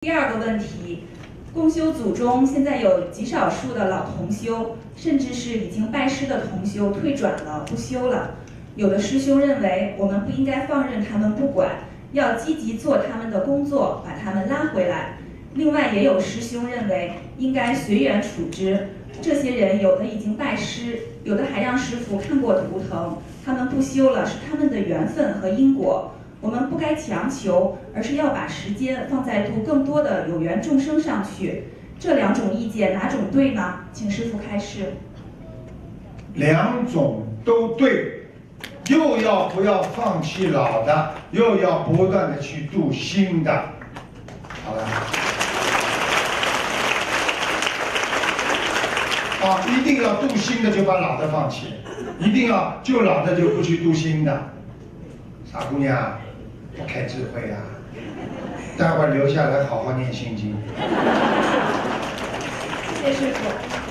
第二个问题，共修组中现在有极少数的老同修，甚至是已经拜师的同修退转了，不修了。有的师兄认为我们不应该放任他们不管，要积极做他们的工作，把他们拉回来。另外也有师兄认为应该随缘处置，这些人有的已经拜师，有的还让师父看过图腾，他们不修了是他们的缘分和因果。我们不该强求，而是要把时间放在度更多的有缘众生上去。这两种意见哪种对呢？请师父开示。两种都对，又要不要放弃老的，又要不断的去度新的。好了，一定要度新的就把老的放弃，一定要救老的就不去度新的。傻姑娘，不开智慧啊！待会儿留下来好好念心经。谢谢师父。